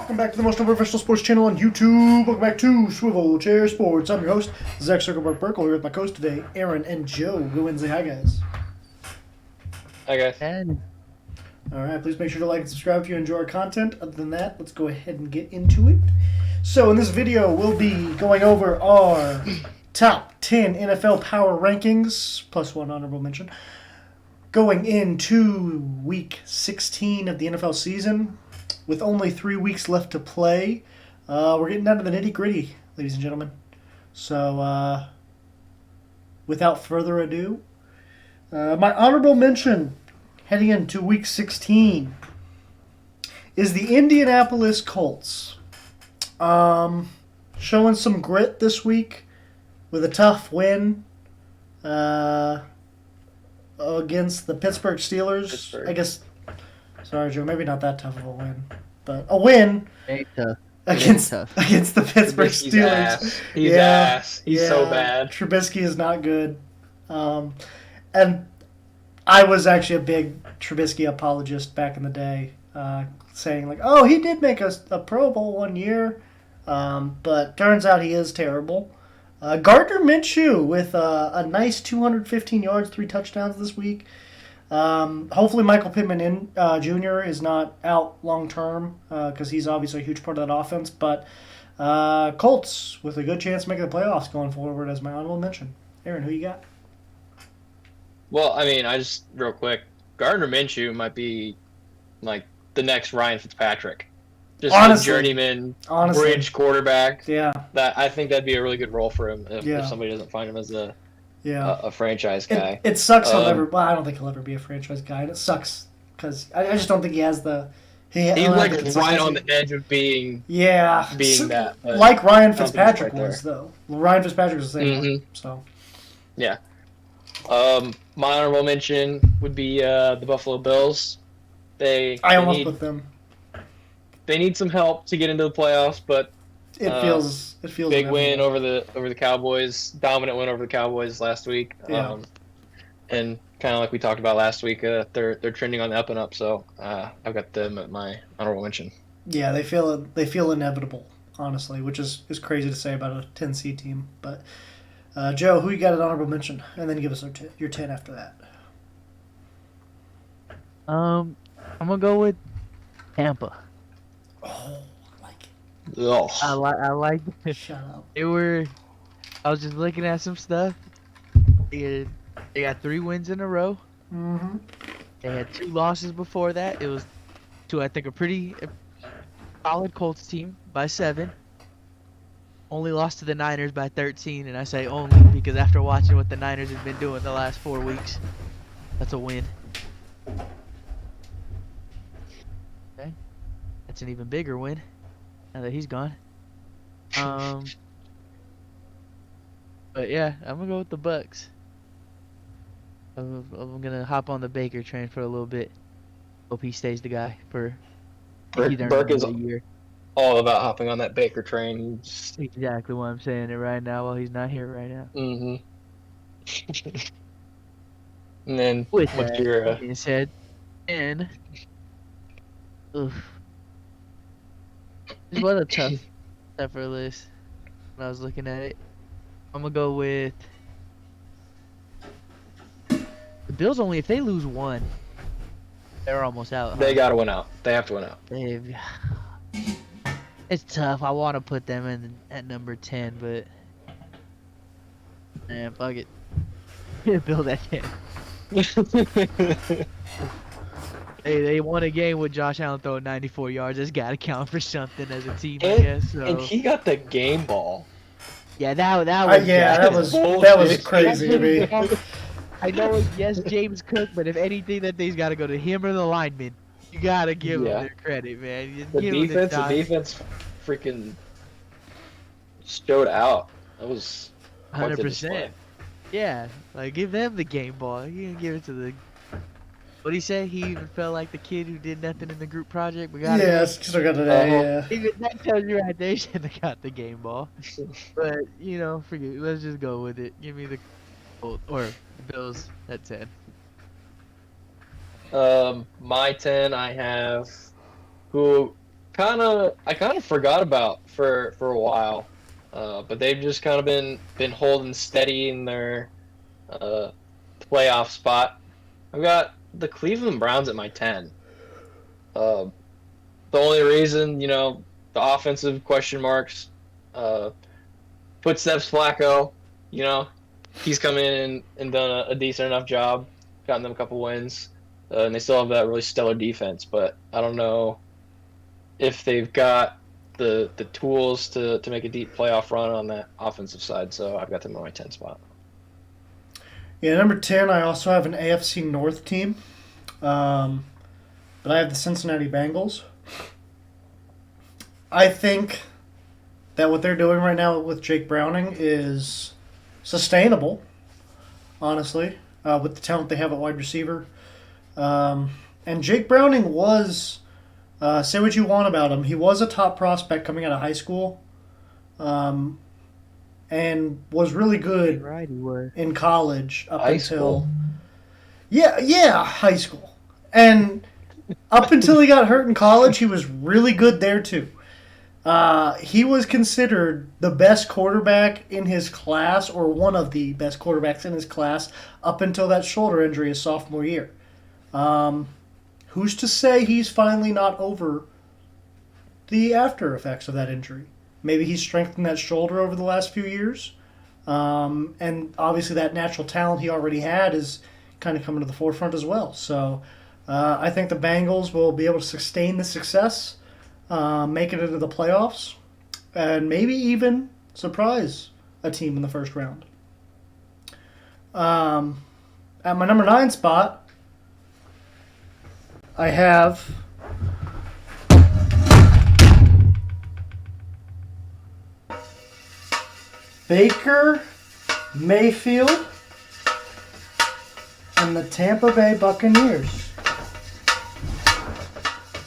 Welcome back to the most professional sports channel on YouTube. Welcome back to Swivel Chair Sports. I'm your host, Zach Circleberg Burkle, here with my co-host today, Aaron and Joe. Go and say hi, guys. Hi, guys. And Alright, please make sure to like and subscribe if you enjoy our content. Other than that, let's go ahead and get into it. So in this video, we'll be going over our top 10 NFL power rankings, plus one honorable mention, going into week 16 of the NFL season. With only 3 weeks left to play, we're getting down to the nitty-gritty, ladies and gentlemen. So, without further ado, my honorable mention heading into week 16 is the Indianapolis Colts. Showing some grit this week with a tough win against the Pittsburgh Steelers. I guess, sorry, Joe, maybe not that tough of a win, but a win against the Pittsburgh Steelers. Ass. He's ass. He's so bad. Trubisky is not good. And I was actually a big Trubisky apologist back in the day, saying like, oh, he did make a Pro Bowl 1 year, but turns out he is terrible. Gardner Minshew with a nice 215 yards, 3 touchdowns this week. Hopefully Michael Pittman Jr. is not out long term because he's obviously a huge part of that offense. But Colts with a good chance of making the playoffs going forward as my honorable mention. Aaron, who you got? Well, I mean, I just real quick, Gardner Minshew might be like the next Ryan Fitzpatrick, just Honestly. a journeyman bridge quarterback. Yeah, That I think that'd be a really good role for him if Yeah. somebody doesn't find him as a yeah. franchise guy. It sucks he'll never. Well, I don't think he'll ever be a franchise guy, and it sucks because I just don't think he has the. He's like right on the edge of being that. But like Ryan I don't think he's Fitzpatrick right was though. Ryan Fitzpatrick was the same way. Mhm. So Yeah. My honorable mention would be the Buffalo Bills. I almost put them. They need some help to get into the playoffs, but It feels big inevitable. win over the Cowboys, dominant win over the Cowboys last week. Yeah. And kind of like we talked about last week, they're trending on the up and up. So I've got them at my honorable mention. Yeah, they feel inevitable, honestly, which is crazy to say about a 10 seed team. But Joe, who you got an honorable mention, and then give us your 10 after that. I'm gonna go with Tampa. Oh, I like it. Oh, I like Shut up. I was just looking at some stuff. They got 3 wins in a row. Mm-hmm. They had 2 losses before that. It was to, I think, a pretty solid Colts team by 7. Only lost to the Niners by 13, and I say only because after watching what the Niners have been doing the last 4 weeks, that's a win. Okay, that's an even bigger win now that he's gone. But yeah, I'm gonna go with the Bucks. I'm gonna hop on the Baker train for a little bit. Hope he stays the guy for Burke is a year. all about hopping on that Baker train. Exactly why I'm saying it right now while he's not here right now. Mm-hmm. And then With what's that your being said, and oof, this was a tougher list when I was looking at it. I'm gonna go with the Bills. Only if they lose 1, they're almost out. They gotta win out. They have to win out. It's tough. I want to put them in at number 10, but man, fuck it. Bill at 10. They won a game with Josh Allen throwing 94 yards. That's got to count for something as a team, I guess. So. And he got the game ball. Yeah, that was that was crazy to me. I know, yes, James Cook, but if anything, that thing's got to go to him or the lineman. You got to give them their credit, man. The defense freaking showed out. That was 100%. Yeah, like give them the game ball. You can give it to the. What'd he say? He even felt like the kid who did nothing in the group project. We got Still got today. Yeah. Even that tells you right there, should have got the game ball. But forget. Let's just go with it. Give me the Bills at 10. My 10, I have who I kind of forgot about for a while, but they've just kind of been holding steady in their uh, playoff spot. I've got the Cleveland Browns at my 10. Uh, the only reason, the offensive question marks, uh, footsteps Flacco, he's come in and done a decent enough job, gotten them a couple wins, and they still have that really stellar defense. But I don't know if they've got the tools to make a deep playoff run on that offensive side. So I've got them in my 10 spot. Yeah, number 10, I also have an AFC North team. But I have the Cincinnati Bengals. I think that what they're doing right now with Jake Browning is sustainable, honestly, with the talent they have at wide receiver. And Jake Browning was, say what you want about him, he was a top prospect coming out of high school. And was really good Right, you were. in college up High until school? yeah, high school. And up until he got hurt in college, he was really good there too. He was considered the best quarterback in his class, or one of the best quarterbacks in his class, up until that shoulder injury his sophomore year. Who's to say he's finally not over the after effects of that injury? Maybe he's strengthened that shoulder over the last few years. And obviously that natural talent he already had is kind of coming to the forefront as well. So I think the Bengals will be able to sustain the success, make it into the playoffs, and maybe even surprise a team in the first round. At my number 9 spot, I have Baker Mayfield and the Tampa Bay Buccaneers.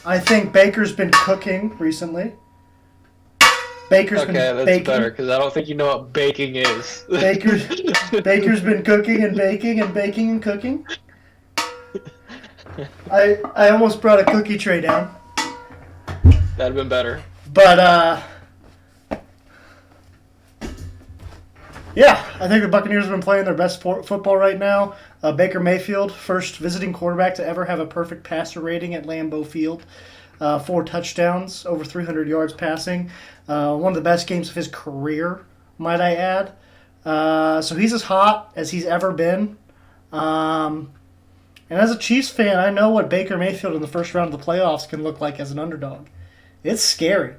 I think Baker's been cooking recently. Baker's Okay, been that's baking. better because I don't think you know what baking is. Baker's been cooking and baking and baking and cooking. I almost brought a cookie tray down, That'd have been better. but yeah, I think the Buccaneers have been playing their best football right now. Baker Mayfield, first visiting quarterback to ever have a perfect passer rating at Lambeau Field. 4 touchdowns, over 300 yards passing. One of the best games of his career, might I add. So he's as hot as he's ever been. And as a Chiefs fan, I know what Baker Mayfield in the first round of the playoffs can look like as an underdog. It's scary.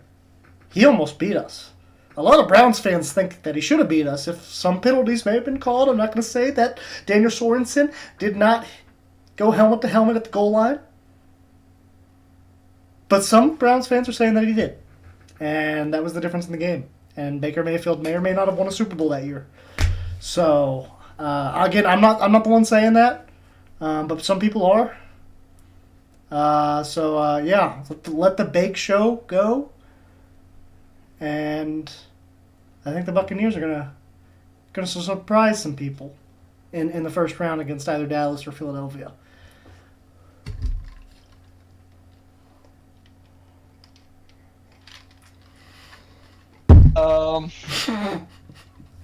He almost beat us. A lot of Browns fans think that he should have beat us. If some penalties may have been called, I'm not going to say that Daniel Sorensen did not go helmet to helmet at the goal line. But some Browns fans are saying that he did. And that was the difference in the game. And Baker Mayfield may or may not have won a Super Bowl that year. So, again, I'm not the one saying that. But some people are. Yeah, let the bake show go. And I think the Buccaneers are gonna surprise some people in the first round against either Dallas or Philadelphia.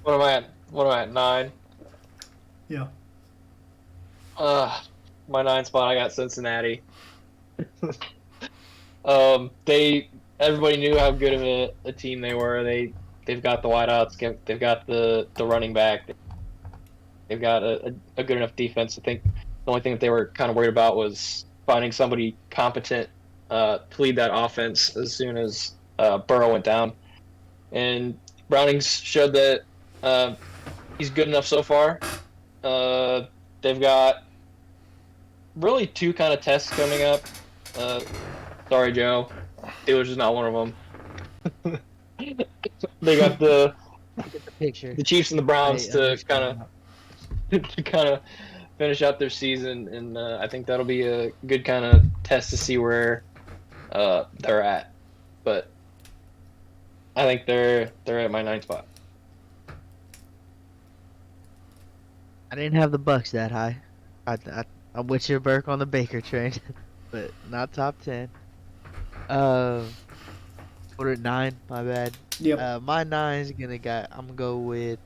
What am I at? What am I at? 9. Yeah. My 9 spot. I got Cincinnati. Everybody knew how good of a team they were. They've got the wideouts. They've got the running back. They've got a good enough defense. I think the only thing that they were kind of worried about was finding somebody competent to lead that offense as soon as Burrow went down. And Browning's showed that he's good enough so far. They've got really 2 kind of tests coming up. Sorry, Joe. Steelers is not one of them. They got the Picture. Chiefs and the Browns I to understand kind of finish out their season, and I think that'll be a good kind of test to see where they're at. But I think they're at my 9th spot. I didn't have the Bucks that high. I'm with your Burke on the Baker train, but not top 10. Order 9. My bad. Yep. My 9's I'm gonna go with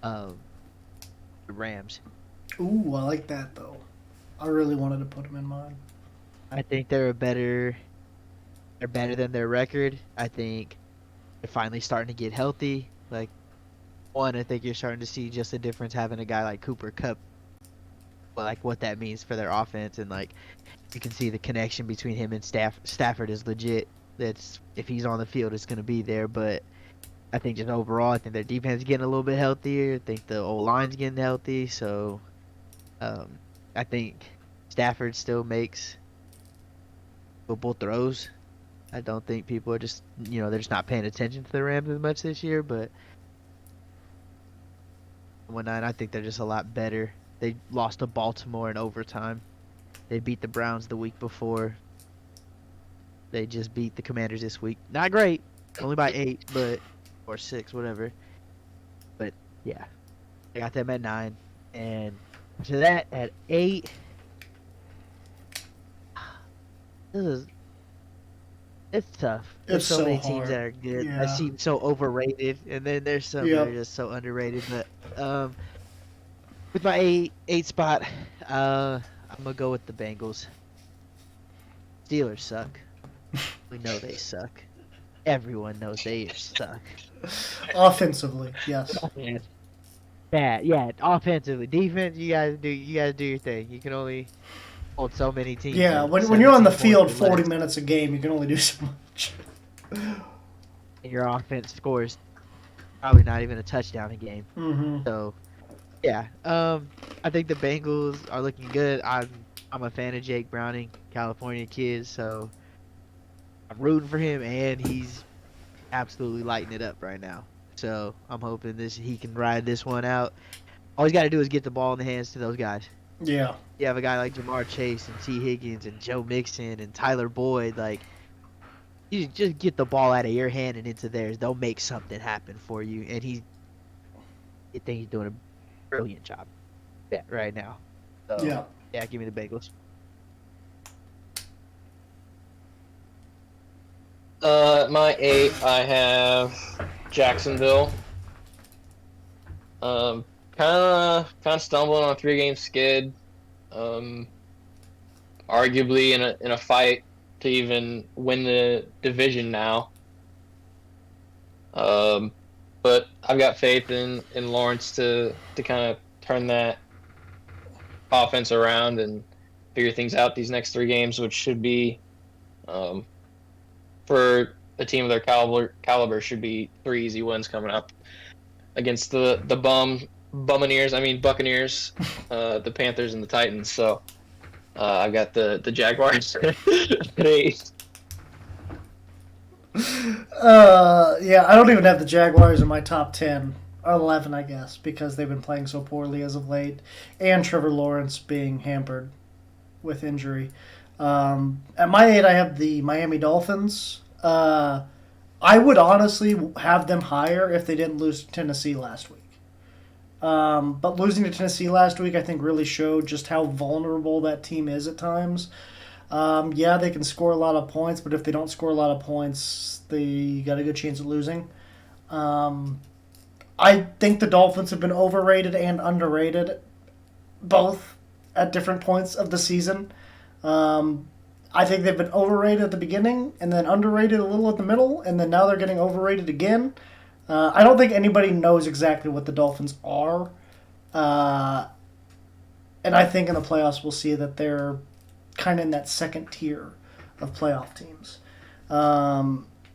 the Rams. Ooh, I like that though. I really wanted to put them in mine. I think they're better than their record. I think they're finally starting to get healthy. Like, one, I think you're starting to see just the difference having a guy like Cooper Kupp, like what that means for their offense, and like you can see the connection between him and Stafford is legit. That's if he's on the field, it's gonna be there. But I think just overall, I think their defense is getting a little bit healthier. I think the old line's getting healthy. So, I think Stafford still makes football throws. I don't think people are just, they're just not paying attention to the Rams as much this year. But I think they're just a lot better. They lost to Baltimore in overtime. They beat the Browns the week before. They just beat the Commanders this week. Not great, only by 8, or 6, whatever. But yeah, I got them at 9, and to that at 8. It's tough. There's It's so so many hard. teams that are good. Yeah. I see so overrated, and then there's some that are just so underrated. But with my 8 spot, I'm gonna go with the Bengals. Steelers suck. We know they suck. Everyone knows they suck. Offensively, yes. Bad, yeah. Offensively, defense, you guys do your thing. You can only hold so many teams. Yeah, at when you're on the 17 field points or 40 less, minutes a game, you can only do so much. and your offense scores probably not even a touchdown a game. Mm-hmm. So, yeah. I think the Bengals are looking good. I'm a fan of Jake Browning, California kid, so I'm rooting for him, and he's absolutely lighting it up right now. So I'm hoping he can ride this one out. All he's got to do is get the ball in the hands to those guys. Yeah. You have a guy like Jamar Chase and T. Higgins and Joe Mixon and Tyler Boyd. Like, you just get the ball out of your hand and into theirs. They'll make something happen for you. And I think he's doing a brilliant job right now. So, yeah, give me the Bengals. My 8, I have Jacksonville. Kind of stumbling on a 3-game skid. Arguably in a fight to even win the division now. But I've got faith in Lawrence to kind of turn that offense around and figure things out these next 3 games, which should be, for a team of their caliber, should be 3 easy wins coming up against the Buccaneers, the Panthers and the Titans. So I've got the Jaguars at 8. Yeah, I don't even have the Jaguars in my top 10 or 11, I guess, because they've been playing so poorly as of late, and Trevor Lawrence being hampered with injury. At my 8, I have the Miami Dolphins. I would honestly have them higher if they didn't lose to Tennessee last week. But losing to Tennessee last week, I think, really showed just how vulnerable that team is at times. Yeah, they can score a lot of points, but if they don't score a lot of points, they got a good chance of losing. I think the Dolphins have been overrated and underrated, both at different points of the season. I think they've been overrated at the beginning and then underrated a little at the middle, and then now they're getting overrated again. I don't think anybody knows exactly what the Dolphins are. And I think in the playoffs we'll see that they're kind of in that second tier of playoff teams.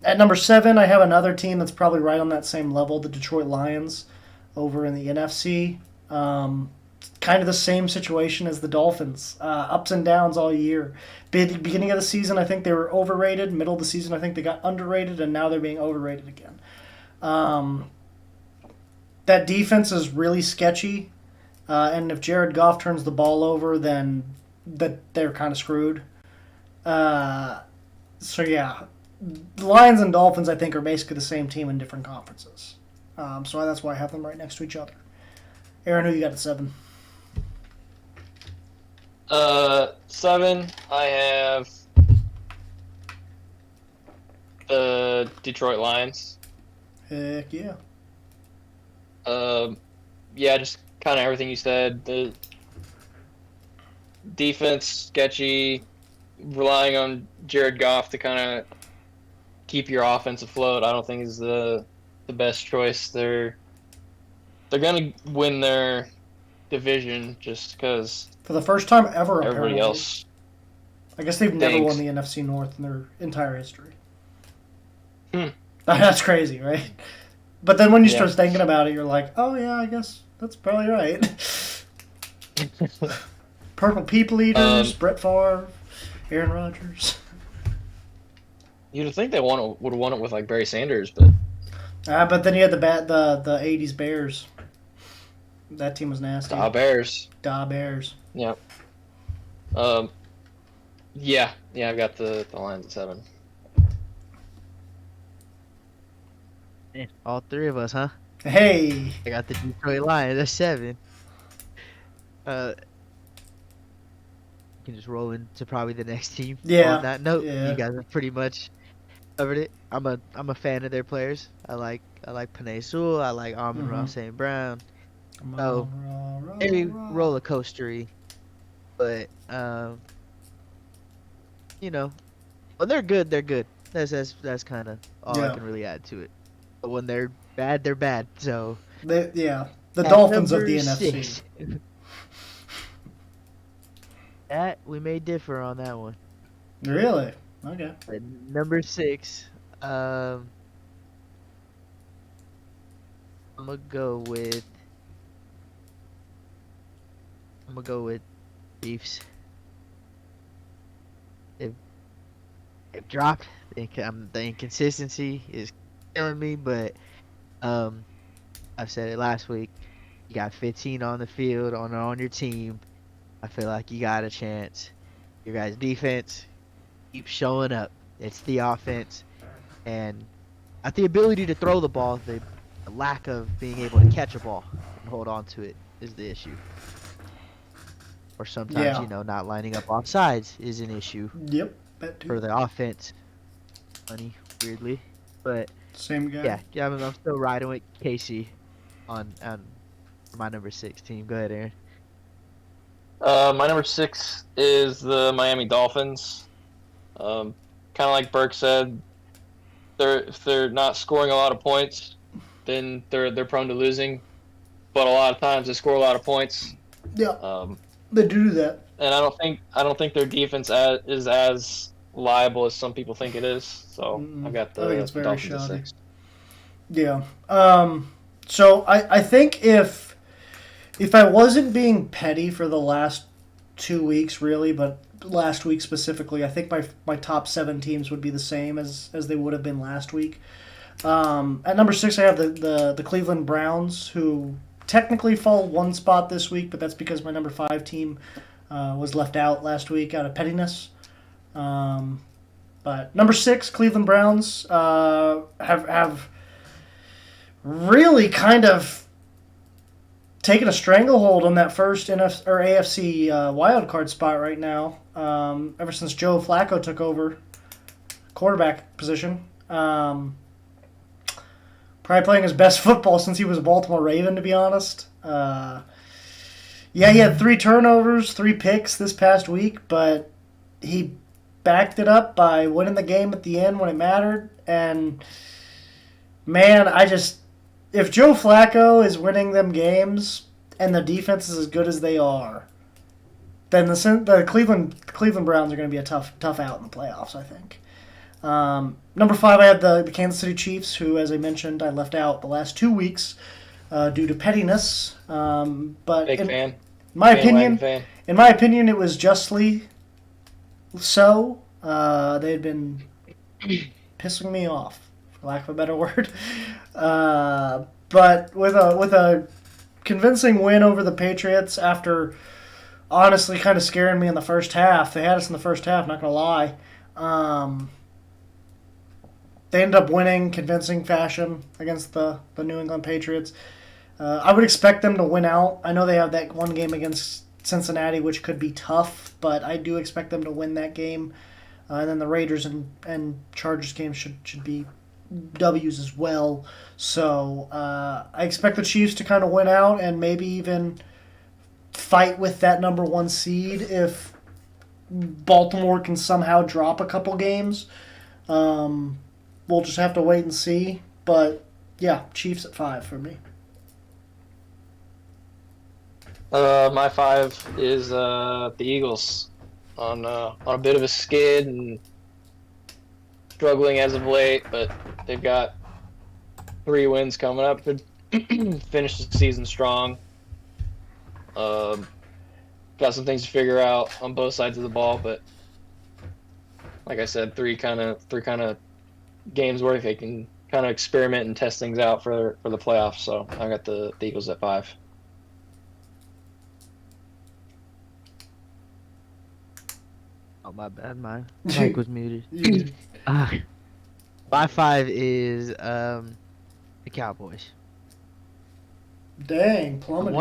At number 7, I have another team that's probably right on that same level, the Detroit Lions over in the NFC. Kind of the same situation as the Dolphins. Ups and downs all year. Beginning of the season, I think they were overrated. Middle of the season, I think they got underrated, and now they're being overrated again. That defense is really sketchy, and if Jared Goff turns the ball over, then they're kind of screwed. So yeah, the Lions and Dolphins, I think, are basically the same team in different conferences. So that's why I have them right next to each other. Aaron, who you got at 7? 7, I have the Detroit Lions. Heck yeah. Yeah, just kind of everything you said. The defense sketchy, relying on Jared Goff to kind of keep your offense afloat. I don't think is the best choice. They're gonna win their division just because For the first time ever, everybody apparently. else. I guess they've never won Thanks. the NFC North in their entire history. Hmm. That's crazy, right? But then when you Yeah. start thinking about it, you're like, oh yeah, I guess that's probably right. Purple People Eaters, Brett Favre, Aaron Rodgers. You'd think they would have won it with like Barry Sanders, but But then you had the '80s Bears. That team was nasty. Bears. Da Bears. Yeah. Yeah, I've got the Lions at 7. Man, all three of us, huh? Hey, I got the Detroit Lions at 7. You can just roll into probably the next team. Yeah, On that note, yeah. you guys have pretty much covered it. I'm a fan of their players. I like Panay Sewell. I like Amon Mhm. Ross St. Brown. Oh, Very roller coastery, but you know, when they're good, they're good. That's kind of all Yeah. I can really add to it. But when they're bad, they're bad. So Yeah, the at Dolphins of number the NFC. 6, that we may differ on that one. Really? Okay. But number 6, I'm gonna go with Chiefs. They've dropped. The inconsistency is killing me, but I've said it last week. You got 15 on the field on your team. I feel like you got a chance. Your guys' defense keeps showing up. It's the offense, and not the ability to throw the ball. The lack of being able to catch a ball and hold on to it is the issue. Or sometimes, Yeah. not lining up off sides is an issue Yep. That too. for the offense. Funny, weirdly, but Same guy. yeah, I'm still riding with Casey on for my number 6 team. Go ahead, Aaron. My number 6 is the Miami Dolphins. Kind of like Burke said, if they're not scoring a lot of points, then they're prone to losing. But a lot of times they score a lot of points. Yeah. They do that. And I don't think their defense is as liable as some people think it is. So Mm-mm. I've got I think it's the very Dolphins at shoddy. 6. Yeah. So I think if I wasn't being petty for the last 2 weeks, really, but last week specifically, I think my top 7 teams would be the same as they would have been last week. At number 6, I have the Cleveland Browns, who technically fall one spot this week, but that's because my number 5 team was left out last week out of pettiness. But number 6, Cleveland Browns have really kind of taken a stranglehold on that first AFC wild card spot right now. Ever since Joe Flacco took over quarterback position, probably playing his best football since he was a Baltimore Raven, to be honest. Yeah, he had 3 turnovers, 3 picks this past week, but he backed it up by winning the game at the end when it mattered. And man, if Joe Flacco is winning them games and the defense is as good as they are, then the Cleveland Browns are going to be a tough out in the playoffs, I think. Number 5, I have the Kansas City Chiefs, who, as I mentioned, I left out the last 2 weeks due to pettiness. But Big fan. in my Bandwagon opinion, fan. it was justly so. They had been pissing me off, for lack of a better word. But with a convincing win over the Patriots after honestly kind of scaring me in the first half. They had us in the first half, not going to lie. They ended up winning convincing fashion against the New England Patriots. I would expect them to win out. I know they have that one game against Cincinnati, which could be tough, but I do expect them to win that game. And then the Raiders and Chargers games should be W's as well. So I expect the Chiefs to kind of win out and maybe even fight with that number 1 seed if Baltimore can somehow drop a couple games. We'll just have to wait and see. But yeah, Chiefs at 5 for me. My 5 is the Eagles on a bit of a skid and struggling as of late, but they've got 3 wins coming up to finish the season strong. Got some things to figure out on both sides of the ball, but like I said, three kind of games where they can kind of experiment and test things out for the playoffs. So I got the Eagles at 5. Oh, my bad. My mic was muted. You- My 5 is the Cowboys. Dang, plummeted.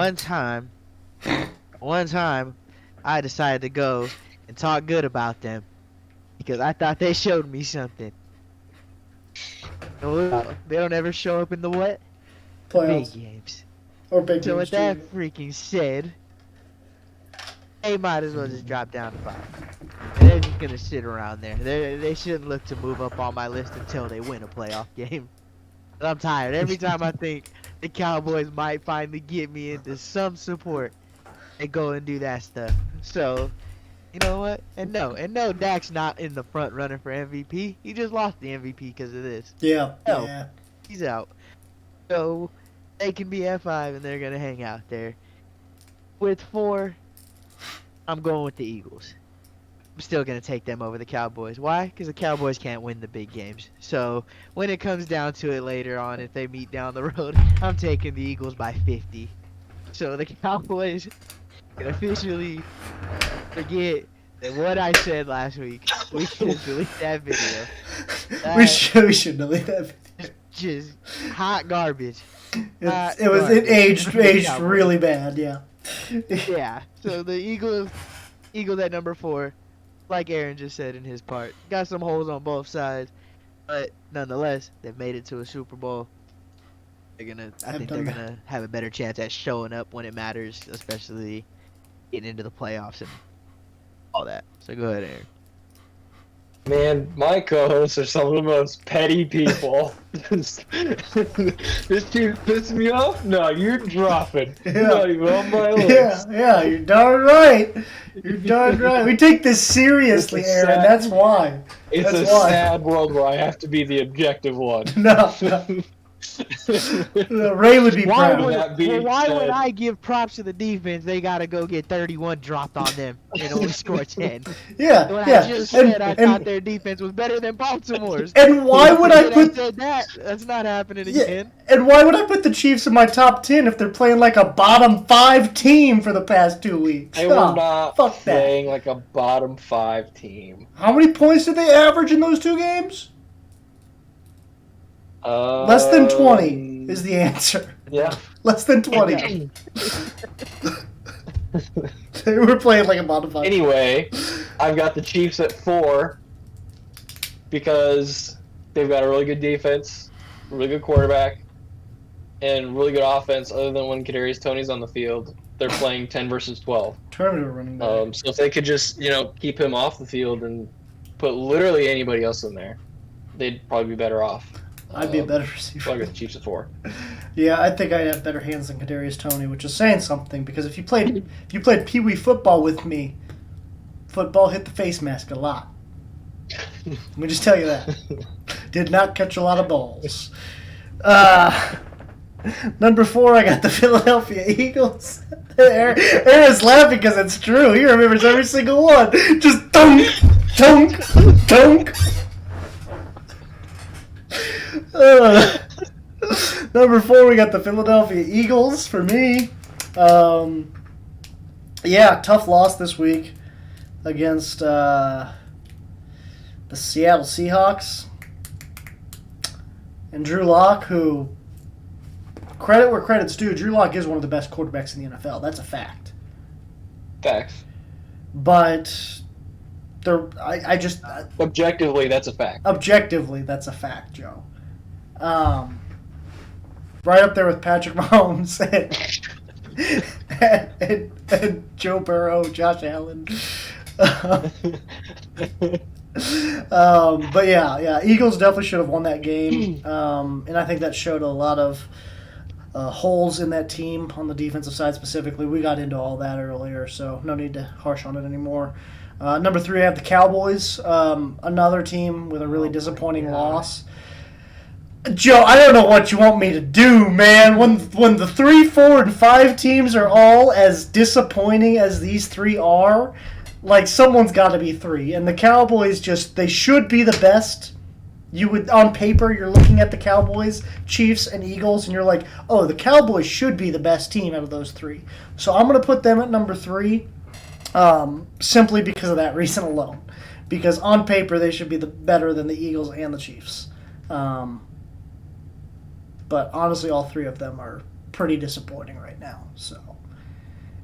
One time, I decided to go and talk good about them because I thought they showed me something. They don't ever show up in the what? Playoffs. Big games. Or big So games, with that too. freaking said, they might as well just drop down to 5. And they're just gonna sit around there. They shouldn't look to move up on my list until they win a playoff game. And I'm tired. Every time I think the Cowboys might finally get me into some support, they go and do that stuff. So, you know what? And no, Dak's not in the front runner for MVP. He just lost the MVP because of this. Yeah, No. yeah. He's out. So they can be at 5 and they're gonna hang out there. With 4, I'm going with the Eagles. I'm still gonna take them over the Cowboys. Why? Because the Cowboys can't win the big games. So when it comes down to it later on, if they meet down the road, I'm taking the Eagles by 50. So the Cowboys can officially forget that what I said last week. We should delete that video. we should delete that. Just hot garbage. It aged really bad. Yeah. Yeah. So the Eagles at number 4, like Aaron just said in his part, got some holes on both sides, but nonetheless, they've made it to a Super Bowl. I think they're gonna have a better chance at showing up when it matters, especially getting into the playoffs and all that. So go ahead, Aaron. Man, my co-hosts are some of the most petty people. This team pissed me off? No, you're dropping. Yeah. You're not even on my list. Yeah, you're darn right. You're darn right. We take this seriously, It's a Aaron. sad- That's why. It's That's a why. sad world where I have to be the objective one. No. Ray would be Why proud. would, That being why would said- I give props to the defense? They gotta go get 31 dropped on them and only score 10. Yeah, When yeah. I just said I thought their defense was better than Baltimore's. and why would I When put said that? That's not happening Yeah, again. and why would I put the Chiefs in my top 10 if they're playing like a bottom 5 team for the past 2 weeks? They were Oh, not fuck that. playing like a bottom 5 team. How many points did they average in those 2 games? Less than 20 is the answer. Yeah. Less than 20. They were playing like a bottom 5. Anyway, I've got the Chiefs at 4 because they've got a really good defense, really good quarterback, and really good offense. Other than when Kadarius Toney's on the field, they're playing 10 versus 12. Turn to a running back. So if they could just keep him off the field and put literally anybody else in there, they'd probably be better off. I'd be a better So I receiver. got the Chiefs at 4. Yeah, I think I'd have better hands than Kadarius Toney, which is saying something because if you played Pee Wee football with me, football hit the face mask a lot. Let me just tell you that. Did not catch a lot of balls. Number 4, I got the Philadelphia Eagles. Aaron's laughing because it's true. He remembers every single one. Just dunk, dunk, dunk. Number 4, we got the Philadelphia Eagles for me. Yeah, tough loss this week against the Seattle Seahawks. And Drew Lock, who, credit where credit's due, Drew Lock is one of the best quarterbacks in the NFL. That's a fact. Facts. But I just Objectively, that's a fact. objectively that's a fact, Joe. Right up there with Patrick Mahomes and Joe Burrow, Josh Allen. But yeah, Eagles definitely should have won that game, and I think that showed a lot of holes in that team on the defensive side specifically. We got into all that earlier, so no need to harsh on it anymore. Number 3, I have the Cowboys, another team with a really disappointing loss. Joe, I don't know what you want me to do, man. When the 3, 4, and 5 teams are all as disappointing as these 3 are, like, someone's got to be 3. And the Cowboys they should be the best. You would, on paper, you're looking at the Cowboys, Chiefs, and Eagles, and you're like, oh, the Cowboys should be the best team out of those 3. So I'm going to put them at number 3, simply because of that reason alone. Because on paper, they should be better than the Eagles and the Chiefs. But honestly, all 3 of them are pretty disappointing right now. So,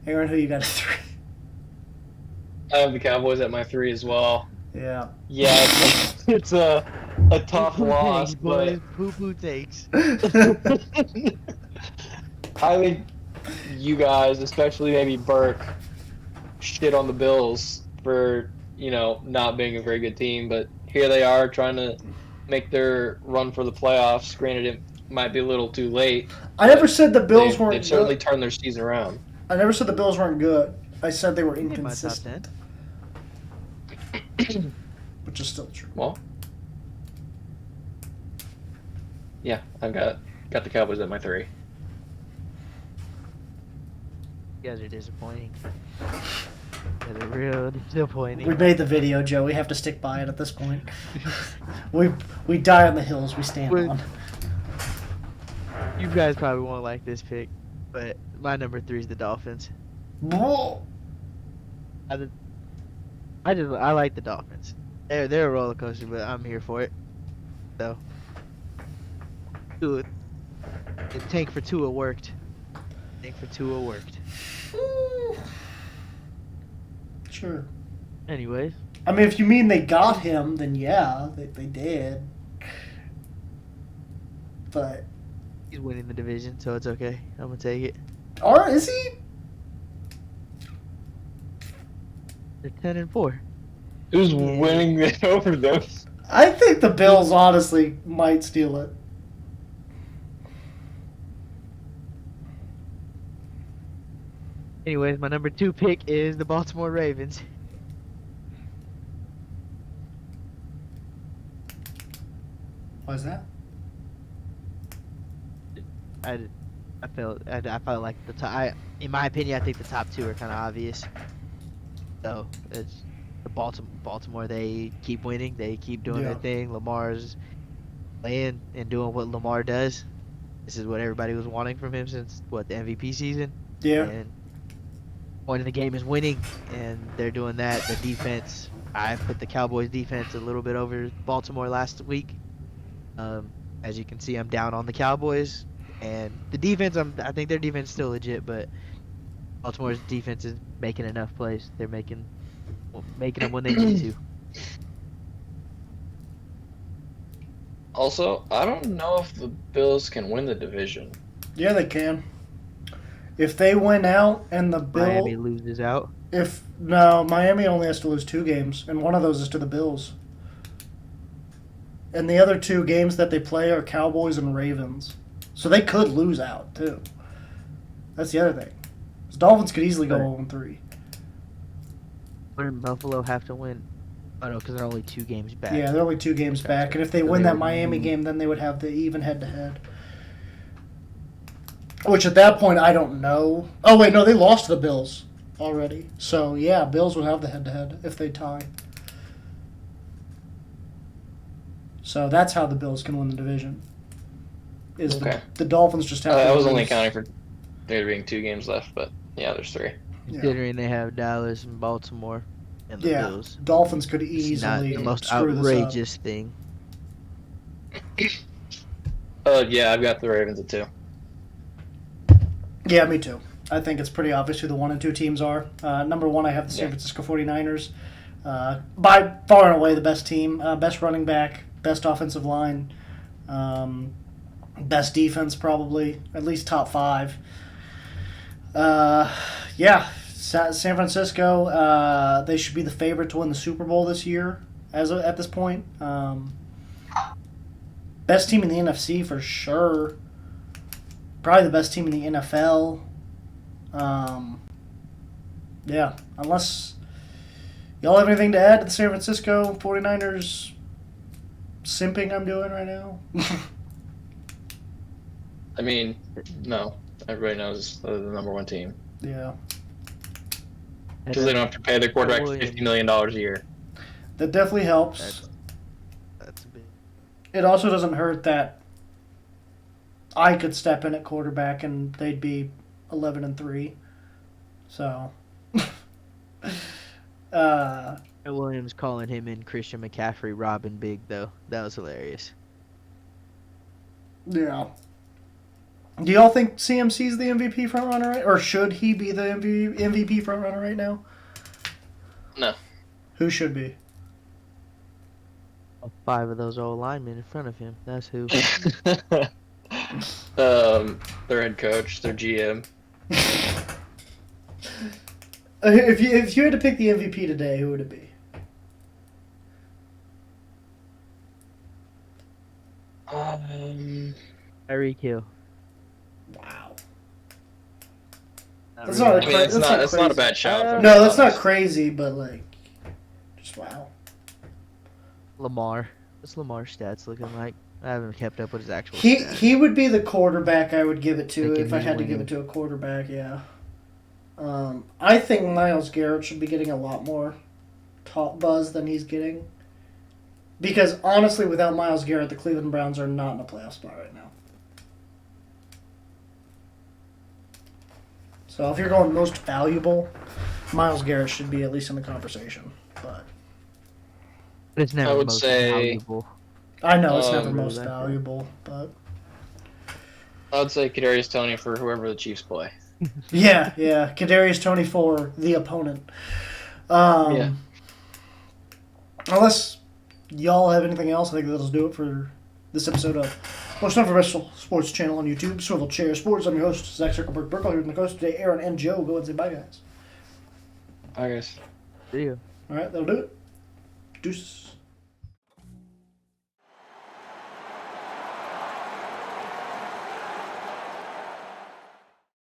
Aaron, who you got at 3? I have the Cowboys at my 3 as well. Yeah. Yeah, it's a tough loss, but Poo takes. I think you guys, especially maybe Burke, shit on the Bills for not being a very good team. But here they are trying to make their run for the playoffs. Granted, it might be a little too late. I never said the Bills weren't They've certainly turned their season around. I never said the Bills weren't good. I said they were In my top inconsistent. 10. Which is still true. Well, yeah, I've got the Cowboys at my 3. You guys are disappointing. You guys are real disappointing. We made the video, Joe. We have to stick by it at this point. we die on the hills we stand Wait. on. You guys probably won't like this pick, but my number 3 is the Dolphins. Whoa. I like the Dolphins. They're a roller coaster, but I'm here for it. So, the tank for Tua worked. Sure. Anyways, I mean, if you mean they got him, then yeah, they did. But he's winning the division, so it's okay. I'm gonna take it. is he? They're 10-4. Who's winning it over them? I think the Bills honestly might steal it. Anyways, my number 2 pick is the Baltimore Ravens. Why is that? I felt like the top. In my opinion, I think the top 2 are kind of obvious. So it's the Baltimore. They keep winning. They keep doing their thing. Lamar's playing and doing what Lamar does. This is what everybody was wanting from him since the MVP season. Yeah. And point of the game is winning, and they're doing that. The defense, I put the Cowboys defense a little bit over Baltimore last week. As you can see, I'm down on the Cowboys, and the defense. I think their defense is still legit, but Baltimore's defense is making enough plays. They're making them when they need to. Also, I don't know if the Bills can win the division. Yeah, they can. If they win out and the Miami loses out. Miami only has to lose 2 games, and one of those is to the Bills. And the other 2 games that they play are Cowboys and Ravens. So they could lose out, too. That's the other thing. The Dolphins could easily go 0-3. Wouldn't Buffalo have to win? Oh, no, because they're only 2 games back. Yeah, they're only 2 games back. And if they win that Miami game, then they would have the even head-to-head. Which at that point, I don't know. Oh, wait, no, they lost to the Bills already. So, yeah, Bills would have the head-to-head if they tie. So that's how the Bills can win the division. Okay. The Dolphins just have to I was lose. only accounting for there being 2 games left, but yeah, there's 3. Considering they have Dallas and Baltimore and the Bills. Dolphins could It's easily not the most screw outrageous thing. Yeah, I've got the Ravens at 2. this up. Yeah, me too. I think it's pretty obvious who the 1 and 2 teams are. Number 1, I have the San Francisco 49ers. By far and away the best team, best running back, best offensive line, best defense probably, at least top 5. Yeah, San Francisco, they should be the favorite to win the Super Bowl this year at this point. Best team in the NFC for sure. Probably the best team in the NFL. Yeah, unless y'all have anything to add to the San Francisco 49ers simping I'm doing right now? I mean, no. Everybody knows they're the number 1 team. Yeah. Because they don't have to pay their quarterback $50 million a year. That definitely helps. That's a bit. It also doesn't hurt that I could step in at quarterback and they'd be 11-3. So, Williams calling him and Christian McCaffrey robbing big though. That was hilarious. yeah. Do y'all think CMC's the MVP frontrunner, right? Or should he be the MVP frontrunner right now? No. Who should be? 5 of those old linemen in front of him. That's who. Their head coach, their GM. If you had to pick the MVP today, who would it be? Tyreek Hill. Wow. Not That's really. not I mean, it's not a bad shout. if I'm No, being that's not honest. crazy, but like, just wow. Lamar. What's Lamar's stats looking like? I haven't kept up with his actual He stats. he would be the quarterback I would give it to Thinking if I he's had to give winning. it to a quarterback. Yeah. I think Myles Garrett should be getting a lot more top buzz than he's getting. Because honestly, without Myles Garrett, the Cleveland Browns are not in a playoff spot right now. So if you're going most valuable, Myles Garrett should be at least in the conversation. But But it's never I would most say- valuable. I know it's never Um, most Exactly. valuable. But I would say Kadarius Toney for whoever the Chiefs play. yeah, Kadarius Toney for the opponent. Yeah. Unless y'all have anything else, I think that'll do it for this episode of Most Unprofessional Sports Channel on YouTube, Swivel Chair Sports. I'm your host, Zach Circleberg Burkle, here with my host today, Aaron and Joe. Go and say bye, guys. I guess. See ya. All right, that'll do it. Deuces.